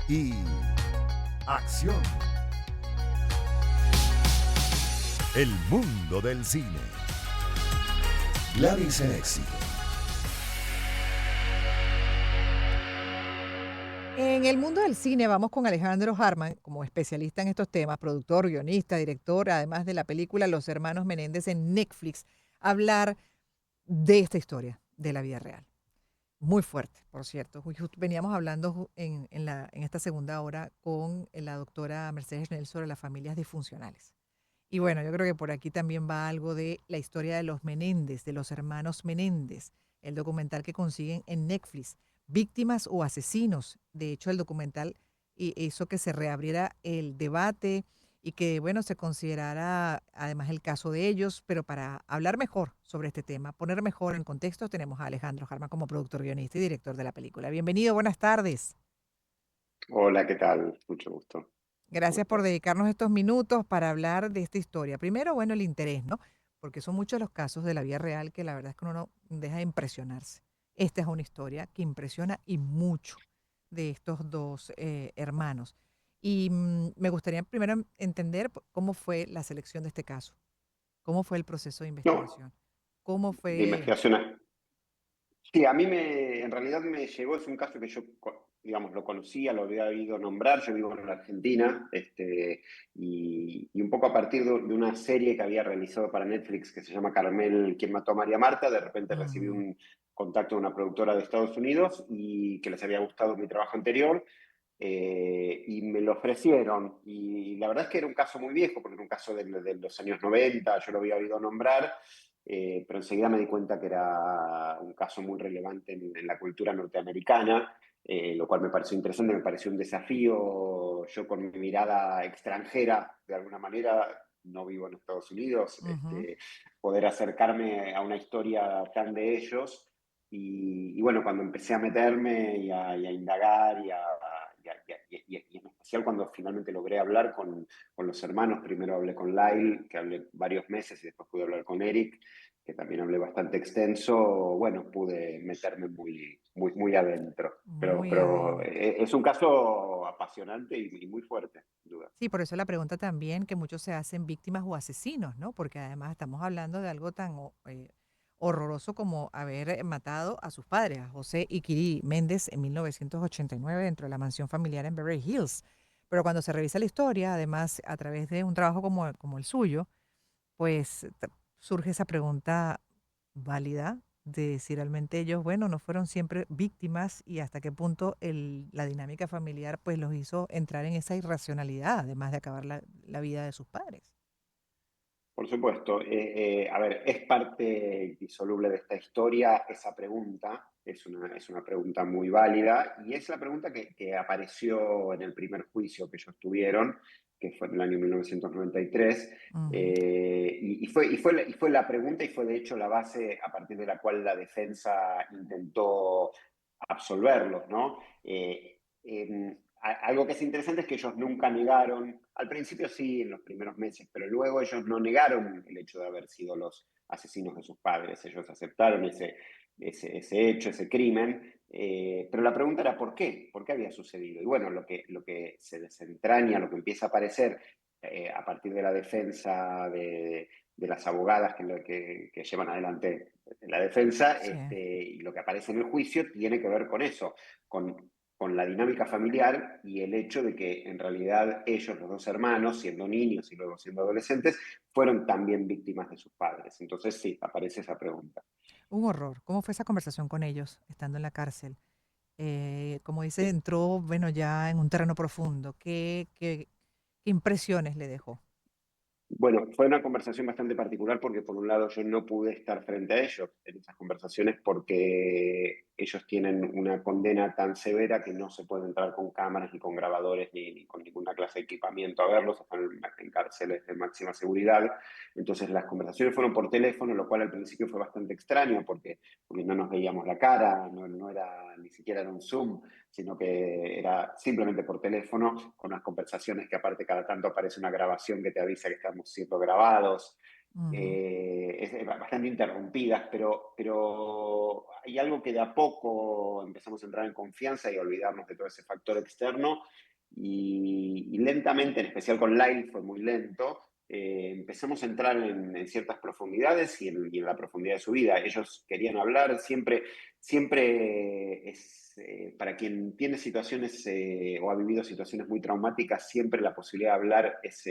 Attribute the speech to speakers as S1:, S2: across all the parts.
S1: y acción. El mundo del cine. Gladys en éxito.
S2: En el mundo del cine vamos con Alejandro Harman, como especialista en estos temas, productor, guionista, director, además de la película Los Hermanos Menéndez en Netflix, a hablar de esta historia de la vida real. Muy fuerte, por cierto. Veníamos hablando en esta segunda hora con la doctora Mercedes Schnell sobre las familias disfuncionales. Y bueno, yo creo que por aquí también va algo de la historia de los Menéndez, de los hermanos Menéndez, el documental que consiguen en Netflix, Víctimas o Asesinos. De hecho, el documental hizo que se reabriera el debate y que, bueno, se considerara además el caso de ellos, pero para hablar mejor sobre este tema, poner mejor en contexto, tenemos a Alejandro Jarma como productor, guionista y director de la película. Bienvenido, buenas tardes.
S3: Hola, ¿qué tal? Mucho gusto. ¿Cómo
S2: Gracias por
S3: estás?
S2: dedicarnos estos minutos para hablar de esta historia. Primero, bueno, el interés, ¿no? Porque son muchos los casos de la vida real que la verdad es que uno no deja de impresionarse. Esta es una historia que impresiona y mucho de estos dos hermanos. Y me gustaría primero entender cómo fue la selección de este caso, cómo fue el proceso de
S3: No,
S2: investigación, cómo
S3: de
S2: fue...
S3: investigación. Sí, a mí en realidad me llegó, es un caso que yo, digamos, lo conocía, lo había oído nombrar, yo vivo en la Argentina, y un poco a partir de una serie que había realizado para Netflix que se llama Carmel, ¿Quién mató a María Marta? De repente recibí
S2: Ujú,
S3: un contacto de una productora de Estados Unidos y que les había gustado mi trabajo anterior, y me lo ofrecieron. Y la verdad es que era un caso muy viejo, porque era un caso de los años 90, yo lo había oído nombrar, pero enseguida me di cuenta que era un caso muy relevante en la cultura norteamericana, lo cual me pareció interesante, me pareció un desafío. Yo con mi mirada extranjera, de alguna manera, no vivo en Estados Unidos,
S2: ujú.
S3: poder acercarme a una historia tan de ellos. Y bueno, cuando empecé a meterme y a indagar y en especial cuando finalmente logré hablar con los hermanos, primero hablé con Lyle, que hablé varios meses, y después pude hablar con Eric, que también hablé bastante extenso. Bueno, pude meterme muy adentro. Pero,
S2: Muy
S3: pero
S2: adentro.
S3: es un caso apasionante y muy fuerte, sin duda.
S2: Sí, por eso la pregunta también que muchos se hacen víctimas o asesinos, ¿no? Porque además estamos hablando de algo tan horroroso como haber matado a sus padres, a José y Kiri Méndez en 1989 dentro de la mansión familiar en Beverly Hills. Pero cuando se revisa la historia, además a través de un trabajo como el suyo, pues surge esa pregunta válida de si realmente ellos, bueno, no fueron siempre víctimas y hasta qué punto la dinámica familiar pues los hizo entrar en esa irracionalidad, además de acabar la vida de sus padres.
S3: Por supuesto. A ver, es parte indisoluble de esta historia esa pregunta, es una pregunta muy válida, y es la pregunta que apareció en el primer juicio que ellos tuvieron, que fue en el año 1993,
S2: Ujú,
S3: y fue la pregunta, y fue de hecho la base a partir de la cual la defensa intentó absolverlos, ¿no? Algo que es interesante es que ellos nunca negaron, al principio sí, en los primeros meses, pero luego ellos no negaron el hecho de haber sido los asesinos de sus padres. Ellos aceptaron ese hecho, ese crimen, pero la pregunta era ¿por qué? ¿Por qué había sucedido? Y bueno, lo que se desentraña, lo que empieza a aparecer a partir de la defensa de las abogadas que llevan adelante la defensa,
S2: sí.
S3: y lo que aparece en el juicio tiene que ver con eso, con la dinámica familiar y el hecho de que en realidad ellos, los dos hermanos, siendo niños y luego siendo adolescentes, fueron también víctimas de sus padres. Entonces sí, aparece esa pregunta.
S2: Un horror. ¿Cómo fue esa conversación con ellos estando en la cárcel? Como dice, entró, bueno, ya en un terreno profundo. ¿Qué impresiones le dejó?
S3: Bueno, fue una conversación bastante particular porque por un lado yo no pude estar frente a ellos en esas conversaciones porque ellos tienen una condena tan severa que no se puede entrar con cámaras ni con grabadores ni con ninguna clase de equipamiento a verlos, están en cárceles de máxima seguridad. Entonces las conversaciones fueron por teléfono, lo cual al principio fue bastante extraño porque no nos veíamos la cara, no era ni siquiera era un Zoom, sino que era simplemente por teléfono, con unas conversaciones que aparte cada tanto aparece una grabación que te avisa que estamos siendo grabados.
S2: Ujú.
S3: es bastante interrumpidas, pero hay algo que de a poco empezamos a entrar en confianza y a olvidarnos de todo ese factor externo y lentamente, en especial con Lyle, fue muy lento, empezamos a entrar en ciertas profundidades y en la profundidad de su vida. Ellos querían hablar, siempre para quien tiene situaciones o ha vivido situaciones muy traumáticas, siempre la posibilidad de hablar es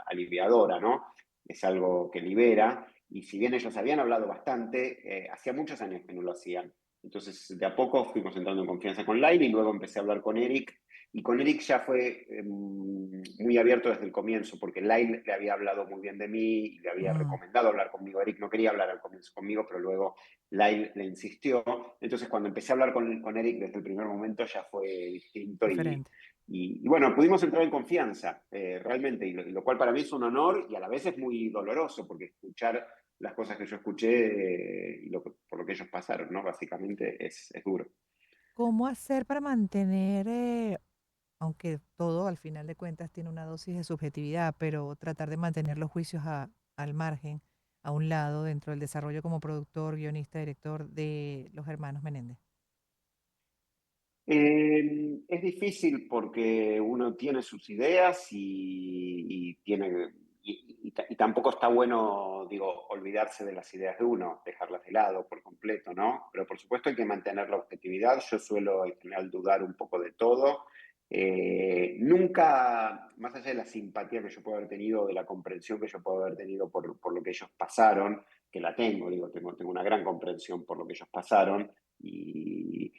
S3: aliviadora, ¿no? Es algo que libera, y si bien ellos habían hablado bastante, hacía muchos años que no lo hacían. Entonces, de a poco fuimos entrando en confianza con Lyle y luego empecé a hablar con Eric. Y con Eric ya fue muy abierto desde el comienzo, porque Lyle le había hablado muy bien de mí y le había
S2: Mm,
S3: recomendado hablar conmigo. Eric no quería hablar al comienzo conmigo, pero luego Lyle le insistió. Entonces, cuando empecé a hablar con Eric desde el primer momento, ya fue distinto
S2: diferente.
S3: y bueno, pudimos entrar en confianza, realmente, y lo cual para mí es un honor y a la vez es muy doloroso, porque escuchar las cosas que yo escuché por lo que ellos pasaron, ¿no? Básicamente es duro.
S2: ¿Cómo hacer para mantener, aunque todo al final de cuentas tiene una dosis de subjetividad, pero tratar de mantener los juicios al margen, a un lado, dentro del desarrollo como productor, guionista, director de los hermanos Menéndez?
S3: Es difícil porque uno tiene sus ideas y tampoco está bueno, digo, olvidarse de las ideas de uno, dejarlas de lado por completo, ¿no? Pero por supuesto hay que mantener la objetividad. Yo suelo en general dudar un poco de todo. Nunca, más allá de la simpatía que yo puedo haber tenido, de la comprensión que yo puedo haber tenido por lo que ellos pasaron, que la tengo, digo, tengo una gran comprensión por lo que ellos pasaron y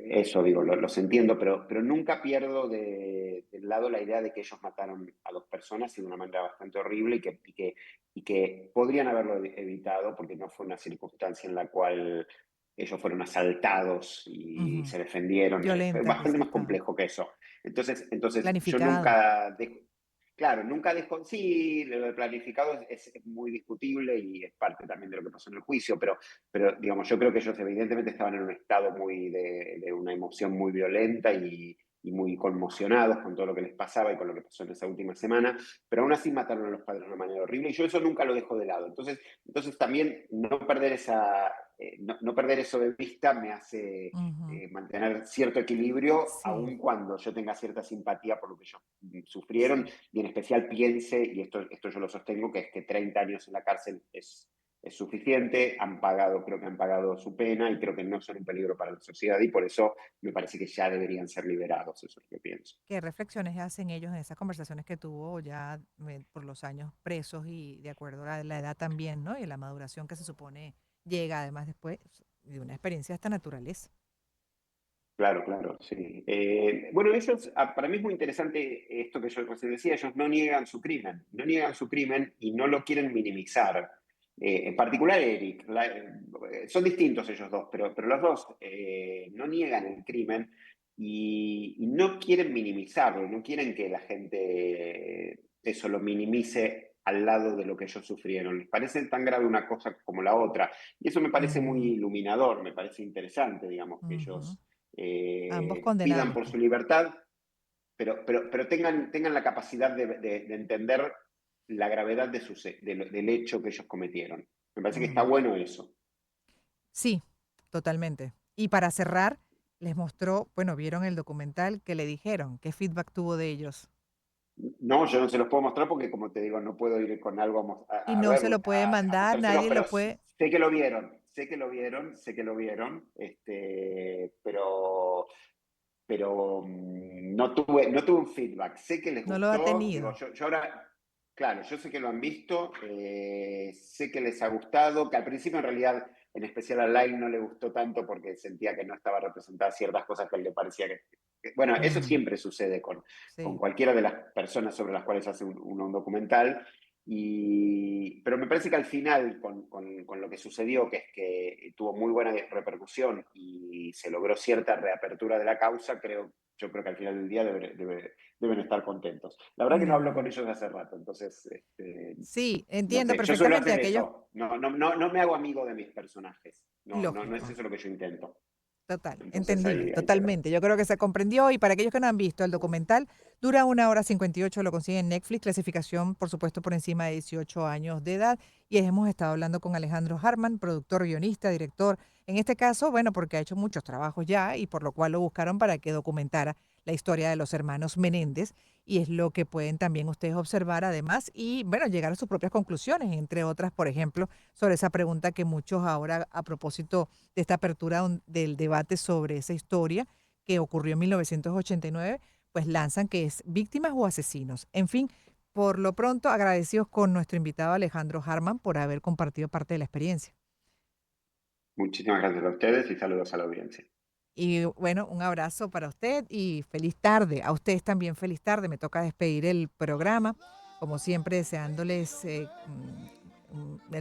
S3: eso, digo, los entiendo, pero nunca pierdo del lado la idea de que ellos mataron a dos personas y de una manera bastante horrible y que podrían haberlo evitado porque no fue una circunstancia en la cual ellos fueron asaltados y
S2: Ujú.
S3: se defendieron. Fue
S2: Violenta,
S3: bastante
S2: quizás
S3: más
S2: estaba.
S3: complejo que eso. Entonces yo
S2: Planificado.
S3: nunca dejo, claro, nunca dejo, sí, lo de planificado es muy discutible y es parte también de lo que pasó en el juicio, pero digamos, yo creo que ellos evidentemente estaban en un estado muy de una emoción muy violenta y muy conmocionados con todo lo que les pasaba y con lo que pasó en esa última semana, pero aún así mataron a los padres de una manera horrible y yo eso nunca lo dejo de lado. Entonces también no perder eso de vista me hace
S2: Ujú.
S3: mantener cierto equilibrio,
S2: Sí,
S3: aun cuando yo tenga cierta simpatía por lo que ellos sufrieron,
S2: sí.
S3: y en especial piense, y esto yo lo sostengo, que es que 30 años en la cárcel es suficiente, creo que han pagado su pena y creo que no son un peligro para la sociedad y por eso me parece que ya deberían ser liberados, eso es lo que pienso.
S2: ¿Qué reflexiones hacen ellos en esas conversaciones que tuvo ya por los años presos y de acuerdo a la edad también, ¿no? Y la maduración que se supone llega además después de una experiencia de esta naturaleza?
S3: Claro, claro, sí. Bueno, para mí es muy interesante esto que yo recién decía, ellos no niegan su crimen y no lo quieren minimizar. En particular Eric, son distintos ellos dos, pero los dos no niegan el crimen y no quieren minimizarlo, no quieren que la gente eso lo minimice al lado de lo que ellos sufrieron. Les parece tan grave una cosa como la otra. Y eso me parece muy
S2: Ujú,
S3: iluminador, me parece interesante, digamos, que
S2: ujú.
S3: ellos
S2: Ambos
S3: pidan
S2: condenables,
S3: por
S2: pues.
S3: su libertad, pero tengan la capacidad de entender la gravedad del hecho que ellos cometieron. Me parece que está
S2: Ujú.
S3: bueno eso.
S2: Sí, totalmente. Y para cerrar, les mostró, bueno, vieron el documental, ¿qué le dijeron? ¿Qué feedback tuvo de ellos?
S3: No, yo no se los puedo mostrar porque, como te digo, no puedo ir con algo
S2: Y
S3: a
S2: no se
S3: verlo,
S2: lo puede
S3: a
S2: mandar,
S3: mostrárselos,
S2: nadie lo
S3: pero
S2: puede.
S3: sé que lo vieron, sé que lo vieron, pero no tuve un feedback. Sé que les
S2: No lo ha
S3: gustó, digo,
S2: tenido.
S3: yo ahora, claro, yo sé que lo han visto, sé que les ha gustado, que al principio en realidad, en especial a Lyle no le gustó tanto porque sentía que no estaba representada ciertas cosas que a él le parecía bueno, eso
S2: Mm,
S3: siempre sucede con
S2: sí.
S3: cualquiera de las personas sobre las cuales hace un documental. Pero me parece que al final, con lo que sucedió, que es que tuvo muy buena repercusión y se logró cierta reapertura de la causa, yo creo que al final del día deben estar contentos. La verdad que no hablo con
S2: Mm.
S3: ellos hace rato, entonces,
S2: Sí,
S3: no
S2: entiendo
S3: sé, yo suelo
S2: perfectamente
S3: hacer
S2: aquellos,
S3: eso. No me hago amigo de mis personajes. No es
S2: lógico,
S3: eso lo que yo intento.
S2: Total,
S3: Entonces
S2: entendible,
S3: ahí quedó.
S2: totalmente. Yo creo que se comprendió y para aquellos que no han visto el documental, dura 1 hora 58, lo consiguen en Netflix, clasificación por supuesto por encima de 18 años de edad y hemos estado hablando con Alejandro Harman, productor, guionista, director, en este caso, bueno, porque ha hecho muchos trabajos ya y por lo cual lo buscaron para que documentara la historia de los hermanos Menéndez y es lo que pueden también ustedes observar además y bueno, llegar a sus propias conclusiones, entre otras, por ejemplo, sobre esa pregunta que muchos ahora a propósito de esta apertura del debate sobre esa historia que ocurrió en 1989, pues lanzan que es víctimas o asesinos. En fin, por lo pronto agradecidos con nuestro invitado Alejandro Harman por haber compartido parte de la experiencia.
S3: Muchísimas gracias a ustedes y saludos a la audiencia.
S2: Y bueno, un abrazo para usted y feliz tarde. A ustedes también feliz tarde. Me toca despedir el programa. Como siempre, deseándoles el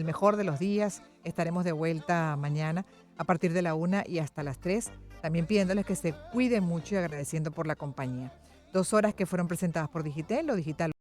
S2: mejor de los días. Estaremos de vuelta mañana a partir de la 1 y hasta las 3. También pidiéndoles que se cuiden mucho y agradeciendo por la compañía. 2 horas que fueron presentadas por Digitel, lo digital.